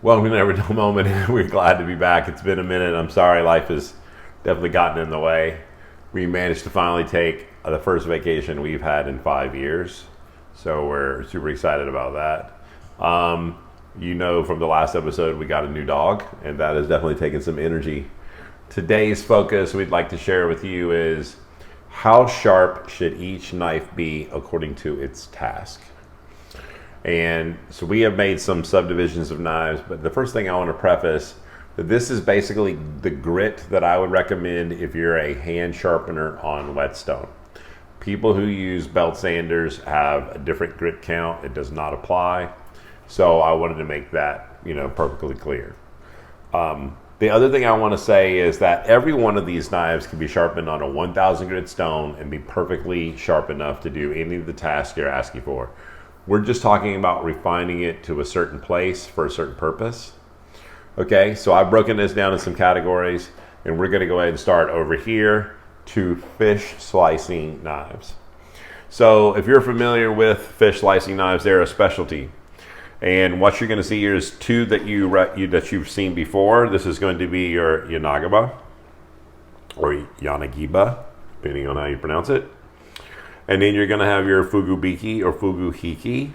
Welcome to Never Dull Moment. We're glad to be back. It's been a minute. I'm sorry, life has definitely gotten in the way. We managed to finally take the first vacation we've had in 5 years, so we're super excited about that. You know, from the last episode, we got a new dog, and that has definitely taken some energy. Today's focus we'd like to share with you is how sharp should each knife be according to its task? And so we have made some subdivisions of knives, but the first thing I want to preface that this is basically the grit that I would recommend if you're a hand sharpener on whetstone. People who use belt sanders have a different grit count. It does not apply. So I wanted to make that, perfectly clear. The other thing I want to say is that every one of these knives can be sharpened on a 1000 grit stone and be perfectly sharp enough to do any of the tasks you're asking for. We're just talking about refining it to a certain place for a certain purpose. Okay, so I've broken this down in some categories, and we're going to go ahead and start over here to fish slicing knives. So if you're familiar with fish slicing knives, they're a specialty. And what you're going to see here is two that you've seen before. This is going to be your Yanagaba, or Yanagiba, depending on how you pronounce it. And then you're going to have your Fugubiki or Fuguhiki,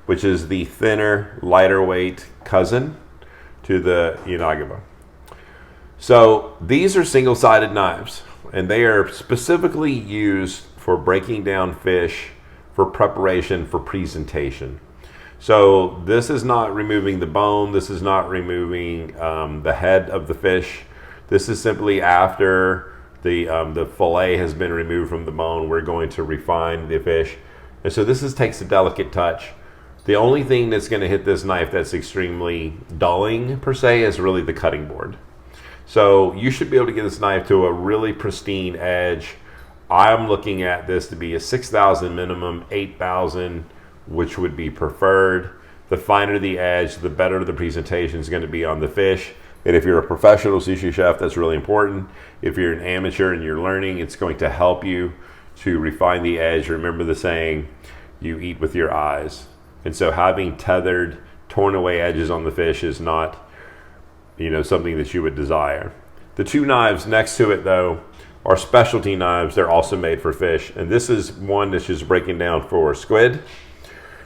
which is the thinner, lighter weight cousin to the Yanagaba. So these are single-sided knives, and they are specifically used for breaking down fish for preparation for presentation. So this is not removing the bone. This is not removing the head of the fish. This is simply after the fillet has been removed from the bone. We're going to refine the fish. And so this takes a delicate touch. The only thing that's going to hit this knife that's extremely dulling, per se, is really the cutting board. So you should be able to get this knife to a really pristine edge. I'm looking at this to be a 6,000 minimum, 8,000, which would be preferred. The finer the edge, the better the presentation is going to be on the fish. And if you're a professional sushi chef, that's really important. If you're an amateur and you're learning, it's going to help you to refine the edge. Remember the saying, you eat with your eyes. And so having tethered, torn away edges on the fish is not, something that you would desire. The two knives next to it, though, are specialty knives. They're also made for fish. And this is one that's just breaking down for squid.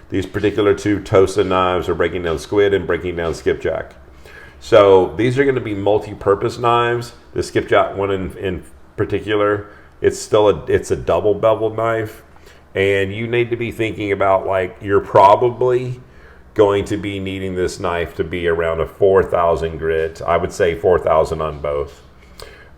These particular two Tosa knives are breaking down squid and breaking down skipjack. So these are going to be multi-purpose knives. The skipjack one in particular, it's a double beveled knife, and you need to be thinking about you're probably going to be needing this knife to be around a 4,000 grit. I would say 4,000 on both.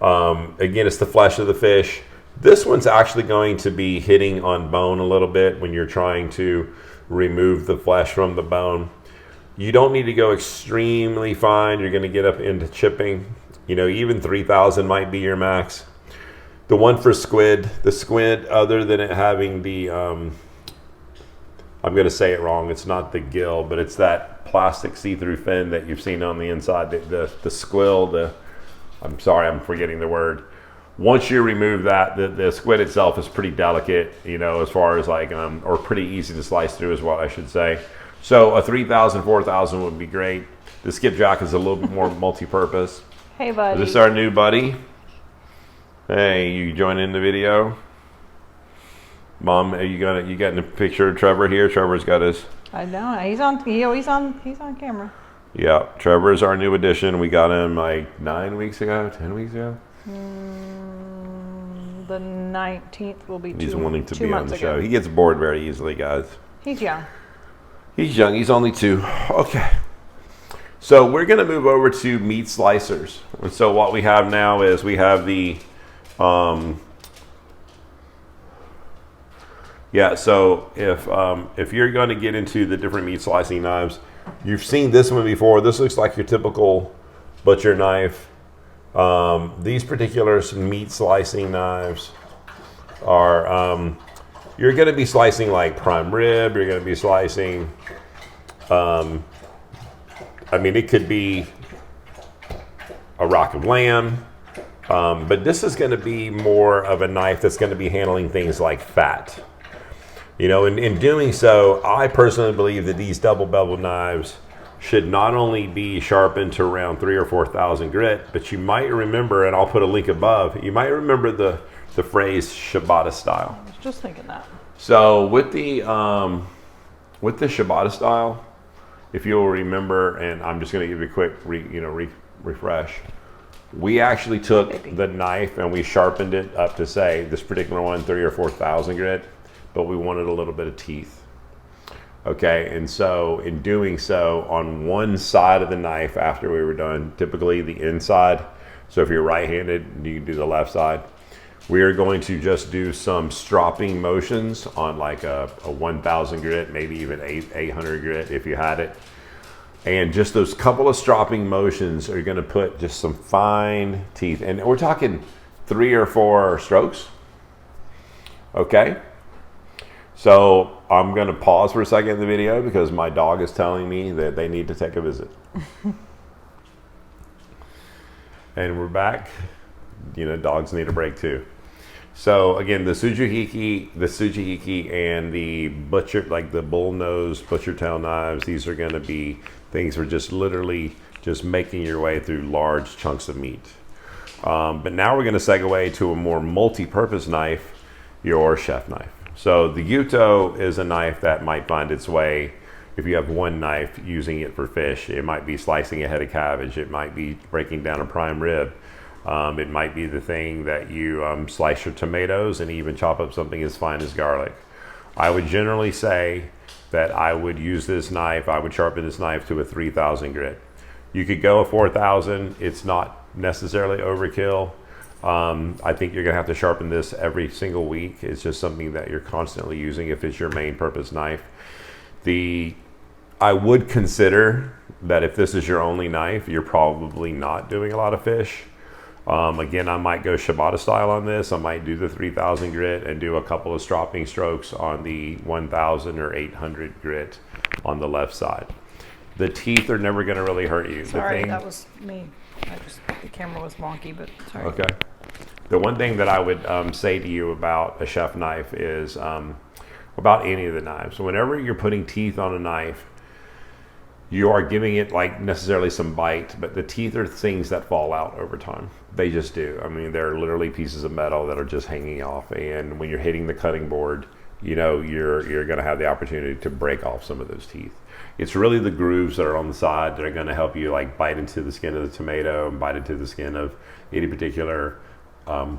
Again, it's the flesh of the fish. This one's actually going to be hitting on bone a little bit when you're trying to remove the flesh from the bone. You don't need to go extremely fine. You're going to get up into chipping. Even 3,000 might be your max. The one for squid, the squid, other than it having the, I'm going to say it wrong. It's not the gill, but it's that plastic see-through fin that you've seen on the inside. The squill, I'm sorry, I'm forgetting the word. Once you remove that, the squid itself is pretty delicate, as far as or pretty easy to slice through is what I should say. So a 3,000, 4,000 would be great. The skipjack is a little bit more multi-purpose. Hey, buddy. Is this our new buddy? Hey, you joining the video? Mom, are you getting a picture of Trevor here? Trevor's got his. I know. He's on camera. Yeah, Trevor is our new addition. We got him 9 weeks ago, 10 weeks ago. The 19th will be He's wanting to be on the ago. show. He gets bored very easily, guys. He's young. He's young. He's only 2. Okay. So we're going to move over to meat slicers. And so what we have now is we have the, so if you're going to get into the different meat slicing knives, you've seen this one before. This looks like your typical butcher knife. These particular meat slicing knives are, you're going to be slicing like prime rib. You're going to be slicing, it could be a rack of lamb. But this is going to be more of a knife that's going to be handling things like fat. In doing so, I personally believe that these double bevel knives should not only be sharpened to around 3,000 or 4,000 grit, but you might remember, and I'll put a link above, you might remember the phrase Shibata style. I was just thinking that. So with the Shibata style, if you'll remember, and I'm just going to give you a quick refresh, we actually took the knife and we sharpened it up to, say, this particular one, 3,000 or 4,000 grit, but we wanted a little bit of teeth. Okay, and so in doing so, on one side of the knife after we were done, typically the inside, so if you're right-handed, you can do the left side, we are going to just do some stropping motions on like a 1,000 grit, maybe even 800 grit if you had it. And just those couple of stropping motions are gonna put just some fine teeth. And we're talking 3 or 4 strokes, okay? So I'm gonna pause for a second in the video because my dog is telling me that they need to take a visit. And we're back. You know, dogs need a break too. So again, the Tsujihiki and the butcher, like the bull nose butcher tail knives, these are gonna be things for just literally just making your way through large chunks of meat. But now we're gonna segue to a more multi-purpose knife, your chef knife. So the Yuto is a knife that might find its way, if you have one knife, using it for fish. It might be slicing a head of cabbage. It might be breaking down a prime rib. It might be the thing that you slice your tomatoes and even chop up something as fine as garlic. I would generally say that I would use this knife, I would sharpen this knife to a 3,000 grit. You could go a 4,000, it's not necessarily overkill. I think you're gonna have to sharpen this every single week. It's just something that you're constantly using if it's your main purpose knife. I would consider that if this is your only knife, you're probably not doing a lot of fish. Again, I might go Shibata style on this. I might do the 3,000 grit and do a couple of stropping strokes on the 1,000 or 800 grit on the left side. The teeth are never gonna really hurt you. Sorry, that was me. The camera was wonky, but sorry. Okay. The one thing that I would say to you about a chef knife is, about any of the knives, whenever you're putting teeth on a knife, you are giving it like necessarily some bite, but the teeth are things that fall out over time. They just do. I mean, they're literally pieces of metal that are just hanging off. And when you're hitting the cutting board, you know, you're gonna have the opportunity to break off some of those teeth. It's really the grooves that are on the side that are gonna help you like bite into the skin of the tomato and bite into the skin of any particular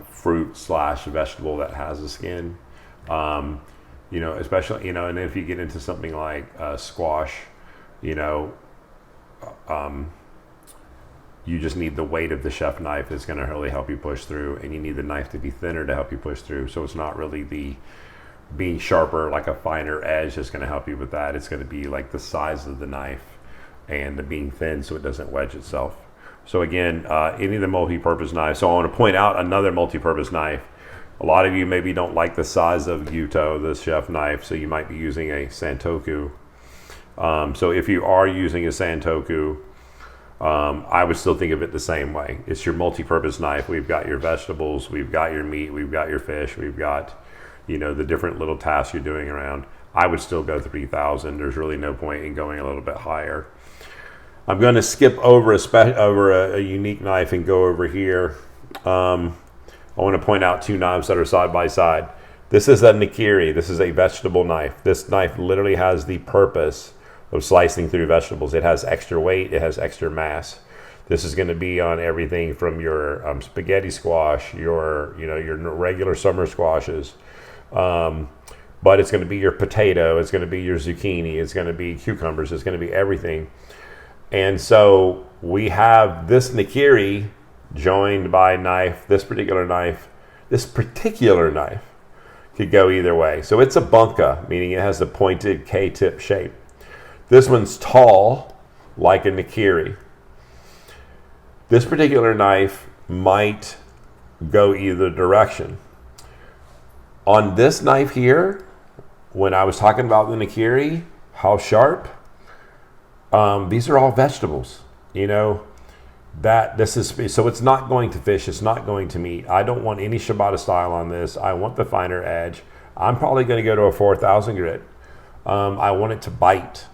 fruit / vegetable that has a skin. You know, especially, you know, and if you get into something like squash, you know, you just need the weight of the chef knife is going to really help you push through, and you need the knife to be thinner to help you push through. So it's not really the being sharper, like a finer edge that's going to help you with that. It's going to be like the size of the knife and the being thin so it doesn't wedge itself. So again, any of the multi-purpose knives. So I want to point out another multi-purpose knife. A lot of you maybe don't like the size of Yuto, the chef knife, so you might be using a Santoku. So if you are using a Santoku, I would still think of it the same way. It's your multi-purpose knife. We've got your vegetables, we've got your meat, we've got your fish, we've got, you know, the different little tasks you're doing around. I would still go 3,000. There's really no point in going a little bit higher. I'm going to skip over a unique knife and go over here. I want to point out two knives that are side by side. This is a nikiri. This is a vegetable knife. This knife literally has the purpose of slicing through vegetables. It has extra weight. It has extra mass. This is going to be on everything from your spaghetti squash, your regular summer squashes, but it's going to be your potato. It's going to be your zucchini. It's going to be cucumbers. It's going to be everything. And so we have this nikiri joined by knife. This particular knife could go either way. So it's a bunka, meaning it has the pointed K-tip shape. This one's tall, like a nikiri. This particular knife might go either direction. On this knife here, when I was talking about the nikiri, how sharp, these are all vegetables, you know. So it's not going to fish, it's not going to meat. I don't want any Shibata style on this. I want the finer edge. I'm probably going to go to a 4,000 grit. I want it to bite.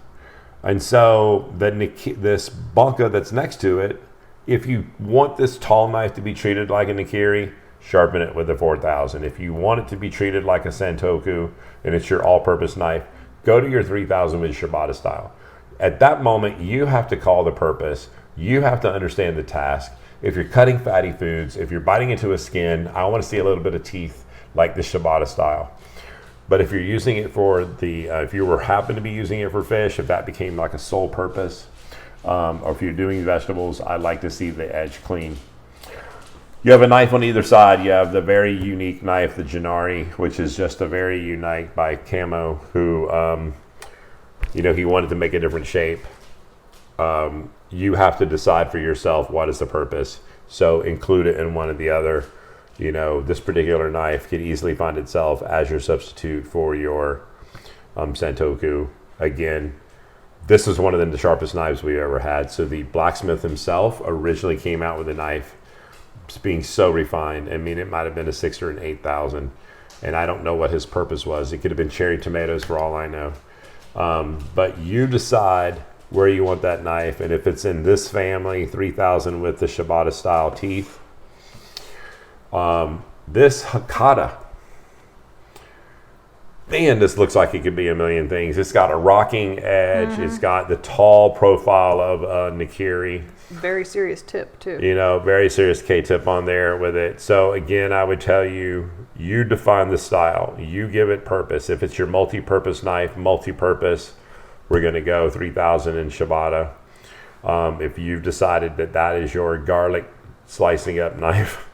And so this bunka that's next to it, if you want this tall knife to be treated like a Nikiri, sharpen it with a 4000. If you want it to be treated like a Santoku and it's your all-purpose knife, go to your 3000 with Shibata style. At that moment, you have to call the purpose. You have to understand the task. If you're cutting fatty foods, if you're biting into a skin, I want to see a little bit of teeth like the Shibata style. But if you're using it for if you were happen to be using it for fish, if that became like a sole purpose, or if you're doing vegetables, I'd like to see the edge clean. You have a knife on either side. You have the very unique knife, the Janari, which is just a very unique by Camo, who, he wanted to make a different shape. You have to decide for yourself what is the purpose. So include it in one or the other. This particular knife could easily find itself as your substitute for your Santoku. Again, this is one of the sharpest knives we ever had. So the blacksmith himself originally came out with a knife being so refined. I mean, it might have been a 6 or an 8000, and I don't know what his purpose was. It could have been cherry tomatoes for all I know. But you decide where you want that knife, and if it's in this family, 3000 with the Shibata style teeth. This Hakata, man, this looks like it could be a million things. It's got a rocking edge. Mm-hmm. It's got the tall profile of Nikiri. Very serious tip, too. Very serious K-tip on there with it. So, again, I would tell you, you define the style. You give it purpose. If it's your multi-purpose knife, we're going to go 3000 in Shibata. If you've decided that is your garlic slicing up knife,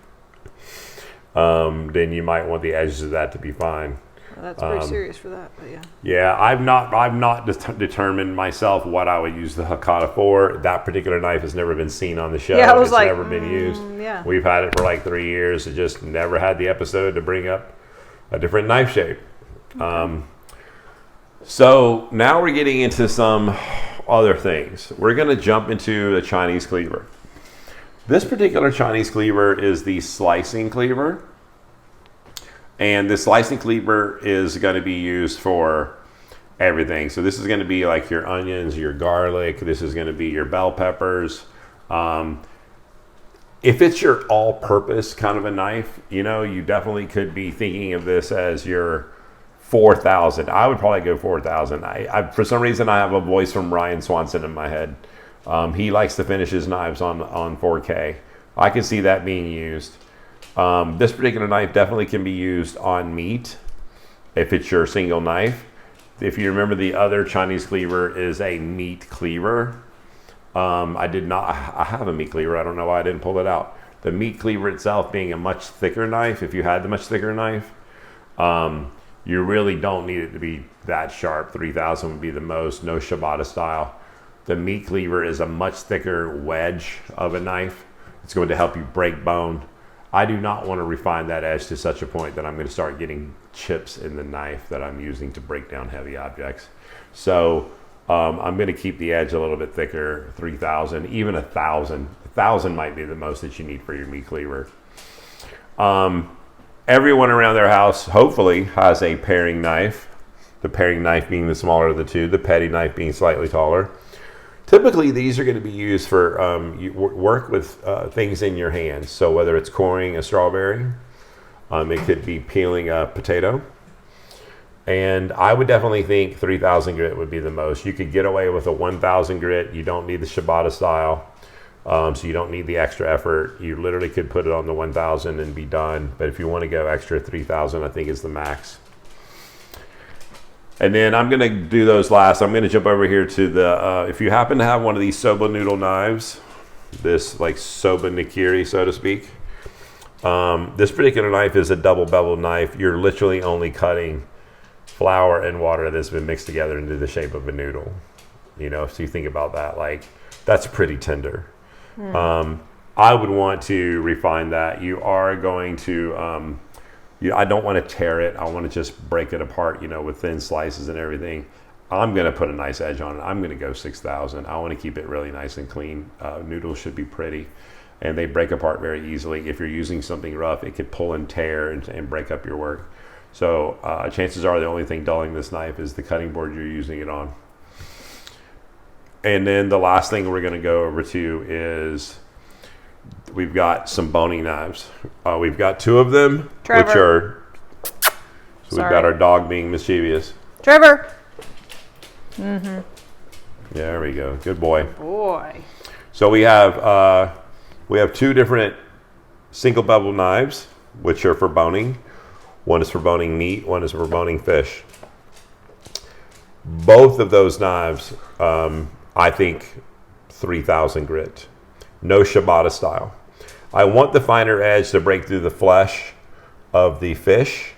then you might want the edges of that to be fine. Well, that's pretty serious for that, but yeah. Yeah, I've not determined myself what I would use the Hakata for. That particular knife has never been seen on the show. Yeah, it's never been used. Yeah. We've had it for like 3 years. It just never had the episode to bring up a different knife shape. Okay. So now we're getting into some other things. We're going to jump into the Chinese cleaver. This particular Chinese cleaver is the slicing cleaver. And the slicing cleaver is going to be used for everything. So this is going to be like your onions, your garlic. This is going to be your bell peppers. If it's your all-purpose kind of a knife, you definitely could be thinking of this as your 4000. I would probably go 4000. I for some reason, I have a voice from Ryan Swanson in my head. He likes to finish his knives on 4K. I can see that being used. This particular knife definitely can be used on meat if it's your single knife. If you remember, the other Chinese cleaver is a meat cleaver. I have a meat cleaver. I don't know why I didn't pull it out. The meat cleaver itself being a much thicker knife, if you had the much thicker knife, you really don't need it to be that sharp. 3000 would be the most, no Shibata style. The meat cleaver is a much thicker wedge of a knife. It's going to help you break bone. I do not want to refine that edge to such a point that I'm going to start getting chips in the knife that I'm using to break down heavy objects. So I'm going to keep the edge a little bit thicker, 3000, even 1000. 1000 might be the most that you need for your meat cleaver. Everyone around their house hopefully has a paring knife. The paring knife being the smaller of the two, the petty knife being slightly taller. Typically, these are going to be used for work with things in your hands. So whether it's coring a strawberry, it could be peeling a potato. And I would definitely think 3000 grit would be the most. You could get away with a 1000 grit. You don't need the Shibata style. So you don't need the extra effort. You literally could put it on the 1000 and be done. But if you want to go extra, 3000 I think is the max. And then I'm going to do those last. I'm going to jump over here to the, if you happen to have one of these Soba noodle knives, this like Soba Nikiri, so to speak. This particular knife is a double bevel knife. You're literally only cutting flour and water that's been mixed together into the shape of a noodle. So you think about that, like that's pretty tender. I would want to refine that. You are going to, I don't want to tear it. I want to just break it apart, with thin slices and everything. I'm going to put a nice edge on it. I'm going to go 6000. I want to keep it really nice and clean. Noodles should be pretty, and they break apart very easily. If you're using something rough, it could pull and tear and break up your work. So chances are the only thing dulling this knife is the cutting board you're using it on. And then the last thing we're going to go over to is we've got some boning knives. We've got 2 of them, Trevor. which are, so Sorry. we've got our dog being mischievous. Trevor. Yeah, there we go. Good boy. Boy. So we have 2 different single bevel knives, which are for boning. One is for boning meat. One is for boning fish. Both of those knives, I think 3,000 grit. No Shibata style. I want the finer edge to break through the flesh of the fish,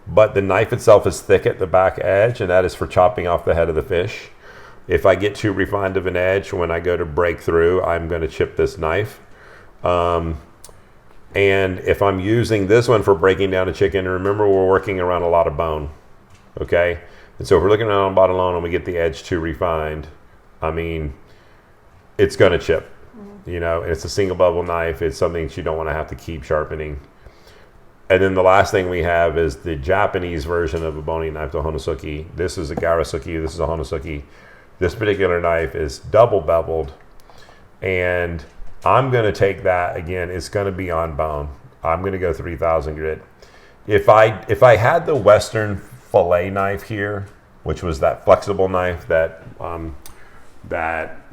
but the knife itself is thick at the back edge, and that is for chopping off the head of the fish. If I get too refined of an edge, when I go to break through, I'm going to chip this knife. And if I'm using this one for breaking down a chicken, remember we're working around a lot of bone, okay? And so if we're looking around bottom alone and we get the edge too refined, I mean, it's going to chip, you know, and it's a single bevel knife. It's something that you don't want to have to keep sharpening. And then the last thing we have is the Japanese version of a boning knife, the Honosuke. This is a Garasuke. This is a Honosuke. This particular knife is double beveled. And I'm going to take that, again, it's going to be on bone. I'm going to go 3,000 grit. If I had the Western fillet knife here, which was that flexible knife that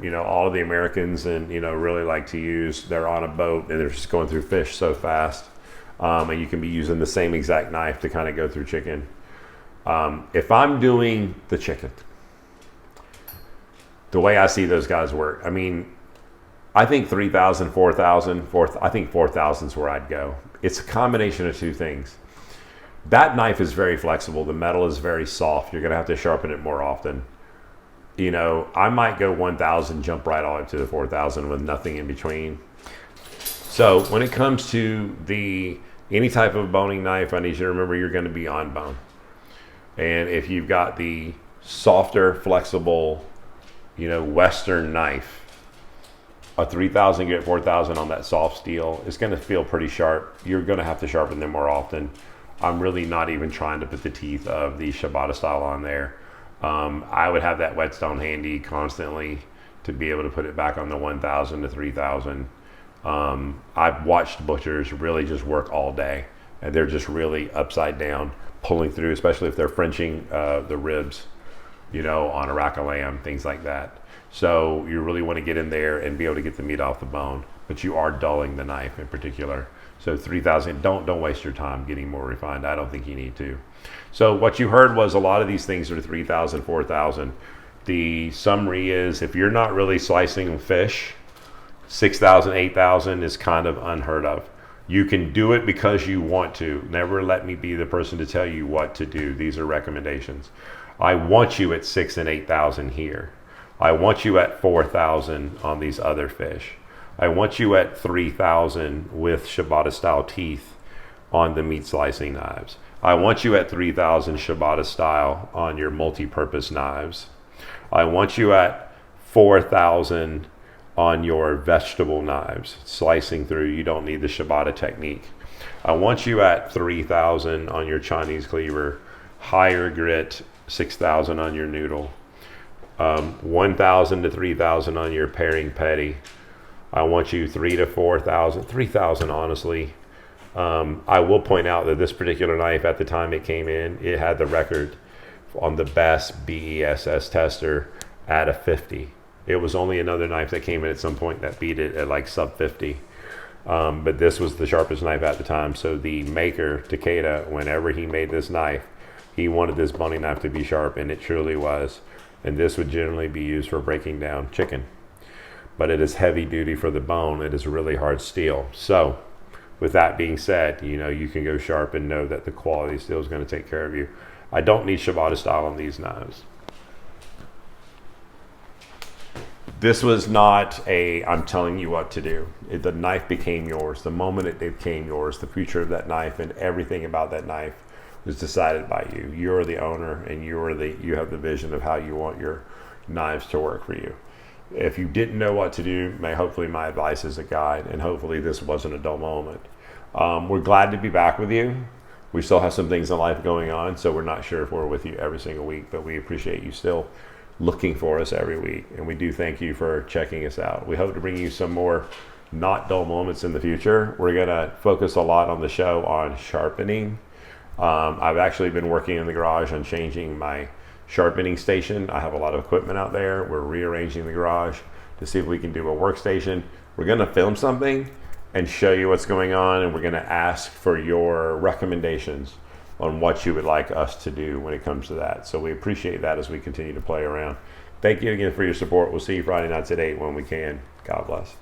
you know all of the Americans and really like to use, they're on a boat and they're just going through fish so fast, and you can be using the same exact knife to kind of go through chicken. If I'm doing the chicken, the way I see those guys work, I mean, I think 3,000, 4,000, I think 4,000 is where I'd go. It's a combination of 2 things. That knife is very flexible. The metal is very soft. You're going to have to sharpen it more often. You know, I might go 1,000, jump right all the way up to the 4,000 with nothing in between. So when it comes to any type of boning knife, I need you to remember you're going to be on bone. And if you've got the softer, flexible, Western knife, a 3,000 grit 4,000 on that soft steel is going to feel pretty sharp. You're going to have to sharpen them more often. I'm really not even trying to put the teeth of the Shibata style on there. I would have that whetstone handy constantly to be able to put it back on the 1,000 to 3,000. I've watched butchers really just work all day, and they're just really upside down, pulling through, especially if they're Frenching the ribs, on a rack of lamb, things like that. So you really want to get in there and be able to get the meat off the bone, but you are dulling the knife in particular. So 3,000, don't waste your time getting more refined. I don't think you need to. So what you heard was a lot of these things are 3,000, 4,000. The summary is if you're not really slicing fish, 6,000, 8,000 is kind of unheard of. You can do it because you want to. Never let me be the person to tell you what to do. These are recommendations. I want you at 6,000 and 8,000 here. I want you at 4,000 on these other fish. I want you at 3,000 with Shibata style teeth on the meat slicing knives. I want you at 3,000 Shibata style on your multi-purpose knives. I want you at 4,000 on your vegetable knives, slicing through. You don't need the Shibata technique. I want you at 3,000 on your Chinese cleaver, higher grit, 6,000 on your noodle, 1,000 to 3,000 on your paring petty. I want you 3,000 to 4,000, 3,000 honestly. I will point out that this particular knife, at the time it came in, it had the record on the best BESS tester at a 50. It was only another knife that came in at some point that beat it at like sub 50. But this was the sharpest knife at the time. So the maker, Takeda, whenever he made this knife, he wanted this boning knife to be sharp, and it truly was. And this would generally be used for breaking down chicken. But it is heavy duty for the bone. It is really hard steel. So with that being said, you can go sharp and know that the quality steel is going to take care of you. I don't need Shibata style on these knives. This was not I'm telling you what to do. The knife became yours. The moment it became yours, the future of that knife and everything about that knife was decided by you. You're the owner, and you have the vision of how you want your knives to work for you. If you didn't know what to do, hopefully my advice is a guide, and hopefully this wasn't a dull moment. We're glad to be back with you. We still have some things in life going on, so we're not sure if we're with you every single week, but we appreciate you still looking for us every week. And we do thank you for checking us out. We hope to bring you some more not dull moments in the future. We're going to focus a lot on the show on sharpening. I've actually been working in the garage on changing my sharpening station. I have a lot of equipment out there. We're rearranging the garage to see if we can do a workstation. We're going to film something and show you what's going on, and we're going to ask for your recommendations on what you would like us to do when it comes to that. So we appreciate that as we continue to play around. Thank you again for your support. We'll see you Friday nights at 8 when we can. God bless.